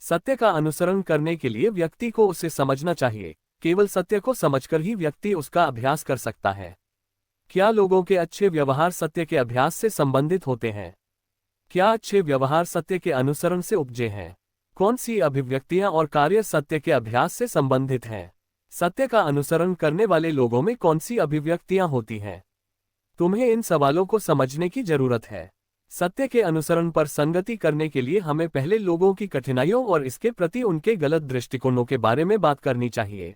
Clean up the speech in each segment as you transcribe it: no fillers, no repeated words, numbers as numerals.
सत्य का अनुसरण करने के लिए व्यक्ति को उसे समझना चाहिए। केवल सत्य को समझकर ही व्यक्ति उसका अभ्यास कर सकता है। क्या लोगों के अच्छे व्यवहार सत्य के अभ्यास से संबंधित होते हैं? क्या अच्छे व्यवहार सत्य के अनुसरण से उपजे हैं? कौन सी अभिव्यक्तियां और कार्य सत्य के अभ्यास से संबंधित हैं? सत्य का अनुसरण करने वाले लोगों में कौन सी अभिव्यक्तियां होती हैं? तुम्हें इन सवालों को समझने की जरूरत है। सत्य के अनुसरण पर संगति करने के लिए हमें पहले लोगों की कठिनाइयों और इसके प्रति उनके गलत दृष्टिकोणों के बारे में बात करनी चाहिए।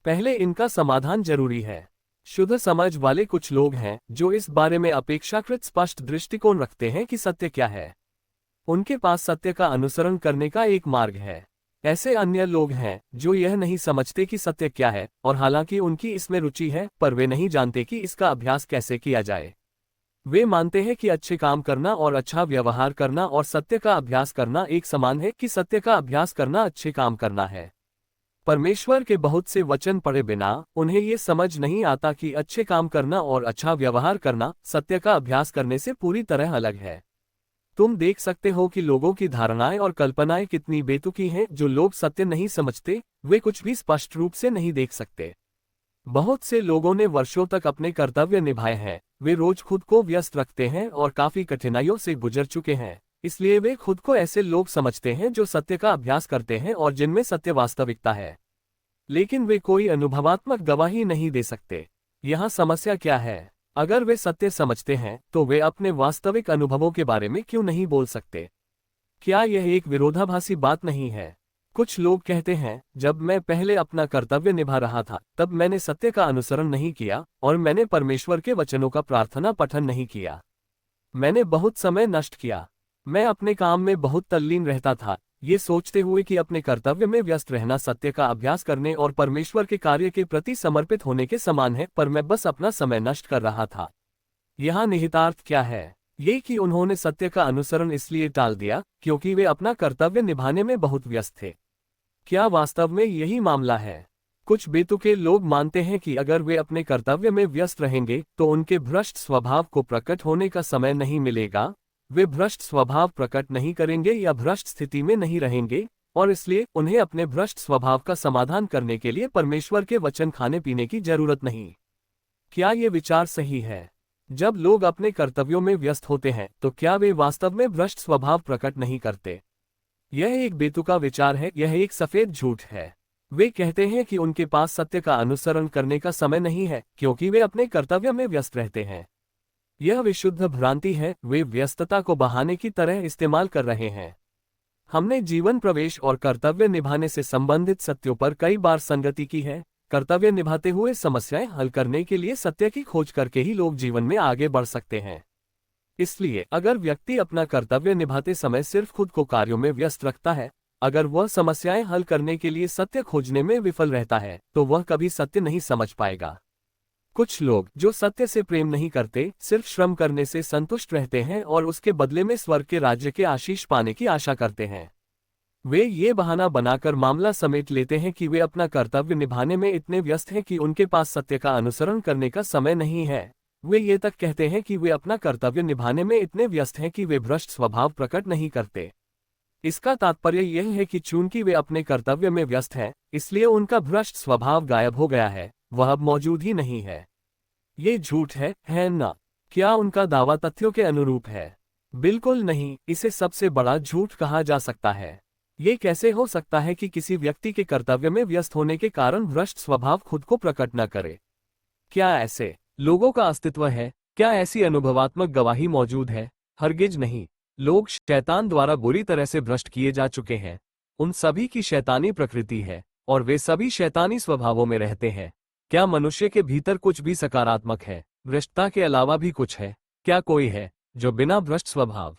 पहले इनका समाधान जरूरी है। शुद्ध समझ वाले कुछ लोग हैं जो इस बारे में अपेक्षाकृत स्पष्ट दृष्टिकोण रखते हैं कि सत्य क्या है। उनके पास सत्य का अनुसरण करने का एक मार्ग है। ऐसे अन्य लोग हैं जो यह नहीं समझते कि सत्य क्या है, और हालांकि उनकी इसमें रुचि है, पर वे नहीं जानते कि इसका अभ्यास कैसे किया जाए। वे मानते हैं कि अच्छे काम करना और अच्छा व्यवहार करना और सत्य का अभ्यास करना एक समान है, कि सत्य का अभ्यास करना अच्छे काम करना है। परमेश्वर के बहुत से वचन पढ़े बिना उन्हें ये समझ नहीं आता कि अच्छे काम करना और अच्छा व्यवहार करना सत्य का अभ्यास करने से पूरी तरह अलग है। तुम देख सकते हो कि लोगों की धारणाएं और कल्पनाएं कितनी बेतुकी हैं। जो लोग सत्य नहीं समझते वे कुछ भी स्पष्ट रूप से नहीं देख सकते। बहुत से लोगों ने वर्षों तक अपने कर्तव्य निभाए हैं। वे रोज खुद को व्यस्त रखते हैं और काफी कठिनाइयों से गुजर चुके हैं, इसलिए वे खुद को ऐसे लोग समझते हैं जो सत्य का अभ्यास करते हैं और जिनमें सत्य वास्तविकता है। लेकिन वे कोई अनुभवात्मक गवाही नहीं दे सकते। यहाँ समस्या क्या है? अगर वे सत्य समझते हैं तो वे अपने वास्तविक अनुभवों के बारे में क्यों नहीं बोल सकते? क्या यह एक विरोधाभासी बात नहीं है? कुछ लोग कहते हैं, जब मैं पहले अपना कर्तव्य निभा रहा था तब मैंने सत्य का अनुसरण नहीं किया और मैंने परमेश्वर के वचनों का प्रार्थना पठन नहीं किया। मैंने बहुत समय नष्ट किया। मैं अपने काम में बहुत तल्लीन रहता था, ये सोचते हुए कि अपने कर्तव्य में व्यस्त रहना सत्य का अभ्यास करने और परमेश्वर के कार्य के प्रति समर्पित होने के समान है, पर मैं बस अपना समय नष्ट कर रहा था। यहाँ निहितार्थ क्या है? ये कि उन्होंने सत्य का अनुसरण इसलिए टाल दिया क्योंकि वे अपना कर्तव्य निभाने में बहुत व्यस्त थे। क्या वास्तव में यही मामला है? कुछ बेतुके लोग मानते हैं कि अगर वे अपने कर्तव्य में व्यस्त रहेंगे तो उनके भ्रष्ट स्वभाव को प्रकट होने का समय नहीं मिलेगा। वे भ्रष्ट स्वभाव प्रकट नहीं करेंगे या भ्रष्ट स्थिति में नहीं रहेंगे, और इसलिए उन्हें अपने भ्रष्ट स्वभाव का समाधान करने के लिए परमेश्वर के वचन खाने पीने की जरूरत नहीं। क्या ये विचार सही है? जब लोग अपने कर्तव्यों में व्यस्त होते हैं तो क्या वे वास्तव में भ्रष्ट स्वभाव प्रकट नहीं करते? यह एक बेतुका विचार है। यह एक सफेद झूठ है। वे कहते हैं कि उनके पास सत्य का अनुसरण करने का समय नहीं है क्योंकि वे अपने कर्तव्य में व्यस्त रहते हैं। यह विशुद्ध भ्रांति है। वे व्यस्तता को बहाने की तरह इस्तेमाल कर रहे हैं। हमने जीवन प्रवेश और कर्तव्य निभाने से संबंधित सत्यों पर कई बार संगति की है। कर्तव्य निभाते हुए समस्याएं हल करने के लिए सत्य की खोज करके ही लोग जीवन में आगे बढ़ सकते हैं। इसलिए अगर व्यक्ति अपना कर्तव्य निभाते समय सिर्फ खुद को कार्यों में व्यस्त रखता है, अगर वह समस्याएं हल करने के लिए सत्य खोजने में विफल रहता है, तो वह कभी सत्य नहीं समझ पाएगा। कुछ लोग जो सत्य से प्रेम नहीं करते, सिर्फ श्रम करने से संतुष्ट रहते हैं और उसके बदले में स्वर्ग के राज्य के आशीष पाने की आशा करते हैं। वे ये बहाना बनाकर मामला समेट लेते हैं कि वे अपना कर्तव्य निभाने में इतने व्यस्त हैं कि उनके पास सत्य का अनुसरण करने का समय नहीं है। वे ये तक कहते हैं कि वे अपना कर्तव्य निभाने में इतने व्यस्त हैं कि वे भ्रष्ट स्वभाव प्रकट नहीं करते। इसका तात्पर्य यह है कि चूंकि वे अपने कर्तव्य में व्यस्त हैं, इसलिए उनका भ्रष्ट स्वभाव गायब हो गया है, वह अब मौजूद ही नहीं है। ये झूठ है ना? क्या उनका दावा तथ्यों के अनुरूप है? बिल्कुल नहीं। इसे सबसे बड़ा झूठ कहा जा सकता है। ये कैसे हो सकता है कि किसी व्यक्ति के कर्तव्य में व्यस्त होने के कारण भ्रष्ट स्वभाव खुद को प्रकट न करे? क्या ऐसे लोगों का अस्तित्व है? क्या ऐसी अनुभवात्मक गवाही मौजूद है? हरगिज नहीं। लोग शैतान द्वारा बुरी तरह से भ्रष्ट किए जा चुके हैं। उन सभी की शैतानी प्रकृति है और वे सभी शैतानी स्वभावों में रहते हैं। क्या मनुष्य के भीतर कुछ भी सकारात्मक है? भ्रष्टता के अलावा भी कुछ है? क्या कोई है जो बिना भ्रष्ट स्वभाव